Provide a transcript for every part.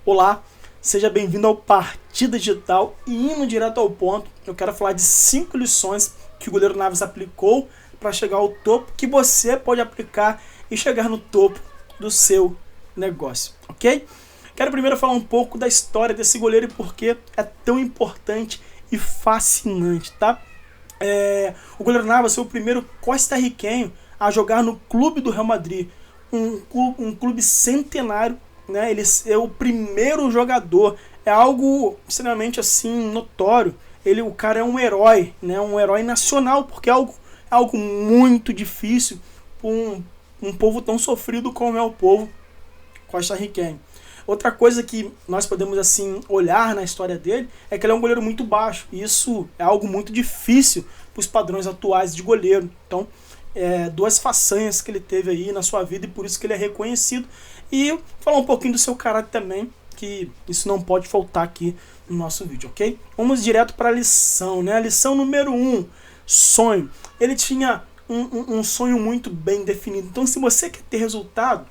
Olá, seja bem-vindo ao Partida Digital e indo direto ao ponto, eu quero falar de 5 lições que o goleiro Naves aplicou para chegar ao topo, que você pode aplicar e chegar no topo do seu negócio, ok? Quero primeiro falar um pouco da história desse goleiro e por que é tão importante e fascinante, tá? O goleiro Navas foi o primeiro costarriquenho a jogar no clube do Real Madrid, um clube centenário, né? Ele é o primeiro jogador, é algo extremamente assim notório. O cara é um herói, né? Um herói nacional, porque é algo muito difícil para um povo tão sofrido como é o povo costarriquenho. Outra coisa que nós podemos assim olhar na história dele é que ele é um goleiro muito baixo. E isso é algo muito difícil para os padrões atuais de goleiro. Então, duas façanhas que ele teve aí na sua vida e por isso que ele é reconhecido. E falar um pouquinho do seu caráter também, que isso não pode faltar aqui no nosso vídeo, ok? Vamos direto para a lição, né? A lição número 1, sonho. Ele tinha um sonho muito bem definido. Então, se você quer ter resultado,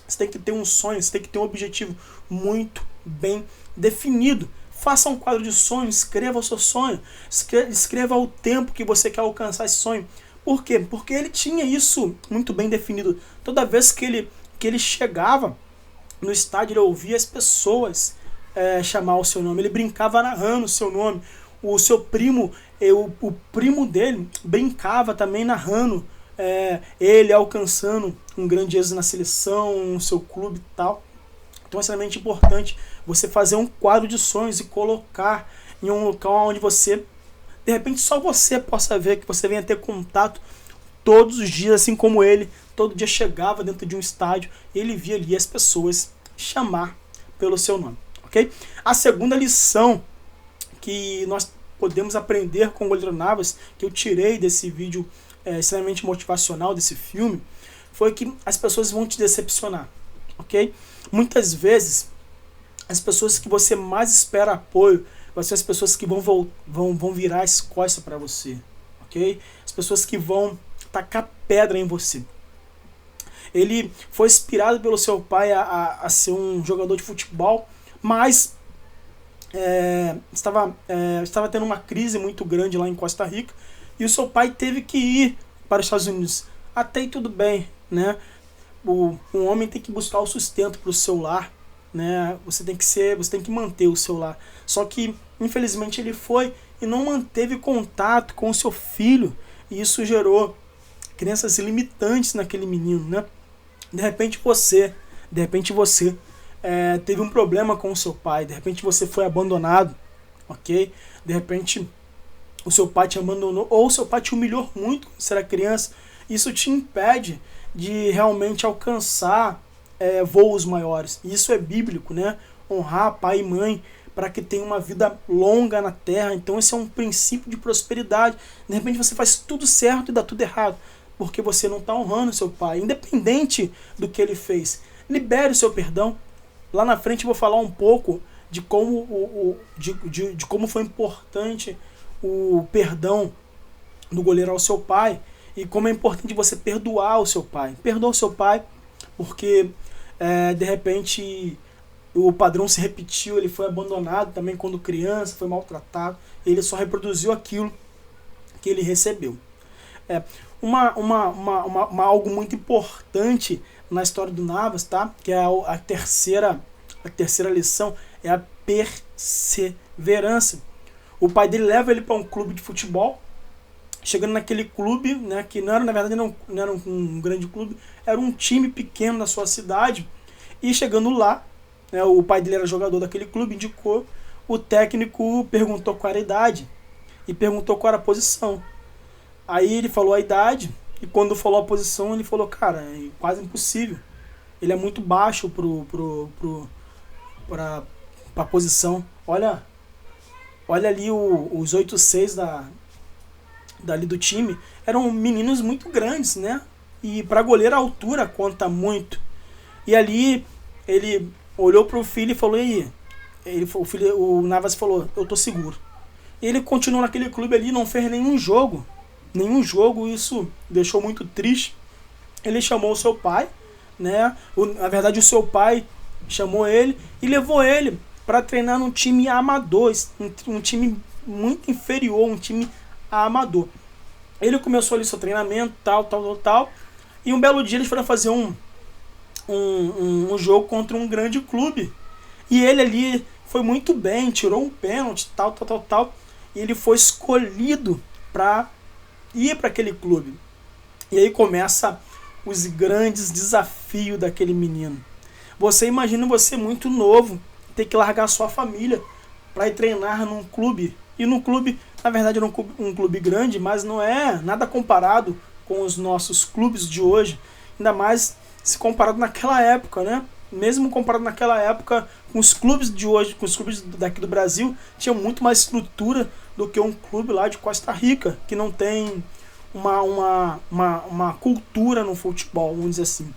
você tem que ter um sonho, você tem que ter um objetivo muito bem definido. Faça um quadro de sonho, escreva o seu sonho, escreva o tempo que você quer alcançar esse sonho. Por quê? Porque ele tinha isso muito bem definido. Toda vez que ele chegava no estádio, ele ouvia as pessoas chamar o seu nome. Ele brincava narrando o seu nome. O seu primo, o primo dele, brincava também narrando ele alcançando um grande êxito na seleção, no seu clube e tal. Então é extremamente importante você fazer um quadro de sonhos e colocar em um local onde você, de repente só você possa ver, que você venha ter contato todos os dias, assim como ele, todo dia chegava dentro de um estádio e ele via ali as pessoas chamar pelo seu nome, ok? A segunda lição que nós podemos aprender com o goleiro Navas, que eu tirei desse vídeo extremamente motivacional desse filme, foi que as pessoas vão te decepcionar, ok? Muitas vezes, as pessoas que você mais espera apoio vão ser as pessoas que vão virar as costas para você, ok? As pessoas que vão tacar pedra em você. Ele foi inspirado pelo seu pai a ser um jogador de futebol, mas estava tendo uma crise muito grande lá em Costa Rica, e o seu pai teve que ir para os Estados Unidos. Até aí tudo bem, né? Um homem tem que buscar o sustento para o seu lar, né? Você tem que manter o seu lar. Só que, infelizmente, ele foi e não manteve contato com o seu filho, e isso gerou crenças limitantes naquele menino, né? De repente você teve um problema com o seu pai, de repente você foi abandonado, ok? De repente o seu pai te abandonou, ou o seu pai te humilhou muito quando você era criança. Isso te impede de realmente alcançar voos maiores. Isso é bíblico, né? Honrar pai e mãe para que tenha uma vida longa na terra. Então esse é um princípio de prosperidade. De repente você faz tudo certo e dá tudo errado, porque você não está honrando seu pai, independente do que ele fez. Libere o seu perdão. Lá na frente eu vou falar um pouco de como, de como foi importante o perdão do goleiro ao seu pai, e como é importante você perdoar o seu pai. Perdoa o seu pai, porque de repente o padrão se repetiu, ele foi abandonado também quando criança, foi maltratado, ele só reproduziu aquilo que ele recebeu. Algo muito importante na história do Navas, tá? Que é a terceira lição, é a perseverança. O pai dele leva ele para um clube de futebol. Chegando naquele clube, né, que não era, na verdade não era um grande clube, era um time pequeno da sua cidade. E chegando lá, né, o pai dele era jogador daquele clube, indicou. O técnico perguntou qual era a idade e perguntou qual era a posição. Aí ele falou a idade, e quando falou a posição, ele falou, cara, é quase impossível. Ele é muito baixo para a posição. Olha ali os 8'6" dali do time, eram meninos muito grandes, né? E para goleiro a altura conta muito. E ali ele olhou para o filho e falou, e aí? O Navas falou, eu tô seguro. E ele continuou naquele clube ali, não fez nenhum jogo, isso deixou muito triste. Ele chamou o seu pai, né? Na verdade o seu pai chamou ele e levou ele para treinar num time amador, um time muito inferior, um time amador. Ele começou ali seu treinamento, tal, e um belo dia eles foram fazer um jogo contra um grande clube, e ele ali foi muito bem, tirou um pênalti, tal, e ele foi escolhido para ir para aquele clube. E aí começa os grandes desafios daquele menino. Você imagina você muito novo, ter que largar sua família para ir treinar num clube. E num clube, na verdade, era um clube grande, mas não é nada comparado com os nossos clubes de hoje. Ainda mais se comparado naquela época, né? Mesmo comparado naquela época com os clubes de hoje, com os clubes daqui do Brasil, tinha muito mais estrutura do que um clube lá de Costa Rica, que não tem uma cultura no futebol, vamos dizer assim.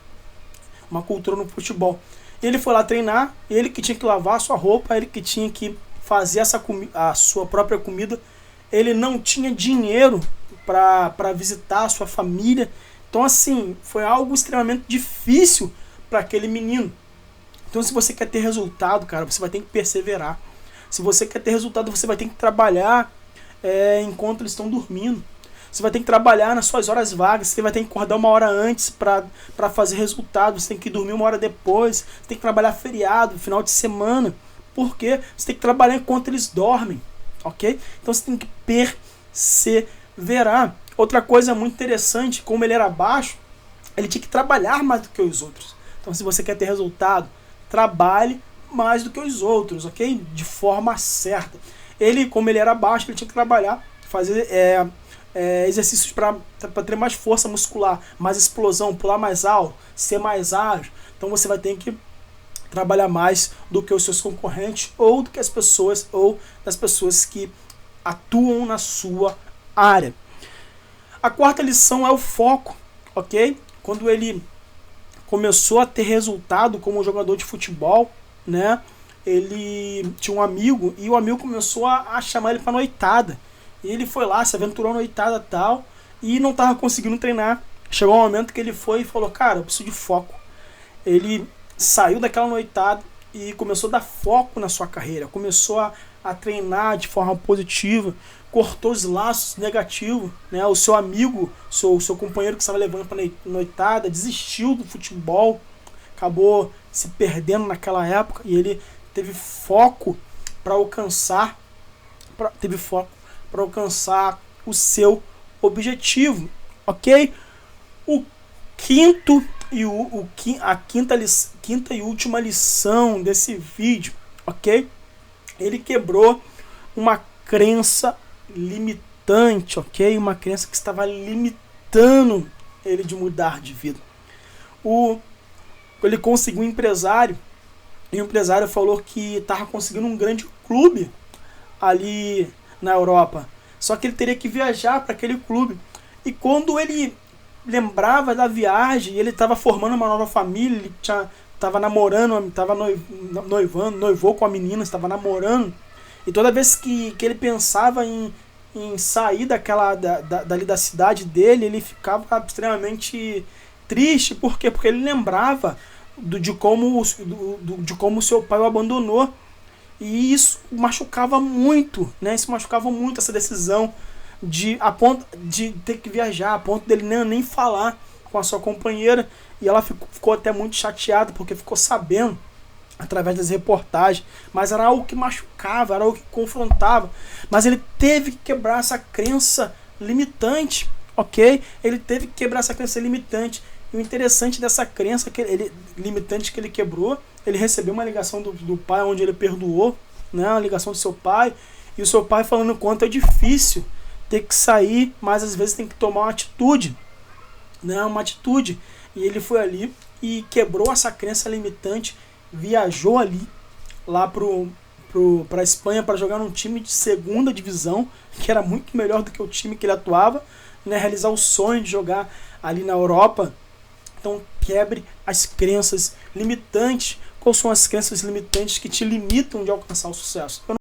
Uma cultura no futebol. Ele foi lá treinar, ele que tinha que lavar a sua roupa, ele que tinha que fazer a sua própria comida. Ele não tinha dinheiro para visitar a sua família. Então, assim, foi algo extremamente difícil para aquele menino. Então, se você quer ter resultado, cara, você vai ter que perseverar. Se você quer ter resultado, você vai ter que trabalhar enquanto eles estão dormindo. Você vai ter que trabalhar nas suas horas vagas. Você vai ter que acordar 1 hora antes para fazer resultado. Você tem que dormir 1 hora depois. Você tem que trabalhar feriado, final de semana. Por quê? Você tem que trabalhar enquanto eles dormem. Ok? Então você tem que perseverar. Outra coisa muito interessante, como ele era baixo, ele tinha que trabalhar mais do que os outros. Então, se você quer ter resultado, trabalhe mais do que os outros, ok? De forma certa. Ele, como ele era baixo, ele tinha que trabalhar, fazer exercícios para ter mais força muscular, mais explosão, pular mais alto, ser mais ágil. Então, você vai ter que trabalhar mais do que os seus concorrentes ou do que as pessoas ou das pessoas que atuam na sua área. A quarta lição é o foco, ok? Quando ele começou a ter resultado como jogador de futebol, né? Ele tinha um amigo e o amigo começou a chamar ele para noitada. E ele foi lá, se aventurou na noitada e tal, e não estava conseguindo treinar. Chegou um momento que ele foi e falou, cara, eu preciso de foco. Ele saiu daquela noitada e começou a dar foco na sua carreira. Começou a treinar de forma positiva, cortou os laços negativos, né? O seu amigo, seu companheiro que estava levando para noitada, desistiu do futebol, acabou se perdendo naquela época e ele teve foco para alcançar o seu objetivo, ok? A quinta e última lição desse vídeo, ok? Ele quebrou uma crença limitante, ok? Uma crença que estava limitando ele de mudar de vida. Ele conseguiu um empresário, e o empresário falou que estava conseguindo um grande clube ali na Europa. Só que ele teria que viajar para aquele clube. E quando ele lembrava da viagem, ele estava formando uma nova família, ele estava namorando, estava noivou com a menina, estava namorando. E toda vez que ele pensava em sair dali da cidade dele, ele ficava extremamente triste. Por quê? Porque ele lembrava de como seu pai o abandonou. E isso machucava muito, né? Isso machucava muito, essa decisão a ponto de ter que viajar, a ponto dele nem falar com a sua companheira. E ela ficou até muito chateada, porque ficou sabendo através das reportagens, mas era algo que machucava, era algo que confrontava. Mas ele teve que quebrar essa crença limitante, ok? Ele teve que quebrar essa crença limitante. E o interessante dessa crença limitante que ele quebrou, ele recebeu uma ligação do pai, onde ele perdoou, né? Uma ligação do seu pai, e o seu pai falando o quanto é difícil ter que sair, mas às vezes tem que tomar uma atitude, né? Uma atitude. E ele foi ali e quebrou essa crença limitante, viajou ali lá para a Espanha para jogar num time de segunda divisão, que era muito melhor do que o time que ele atuava, né? Realizar o sonho de jogar ali na Europa. Então quebre as crenças limitantes. Quais são as crenças limitantes que te limitam de alcançar o sucesso?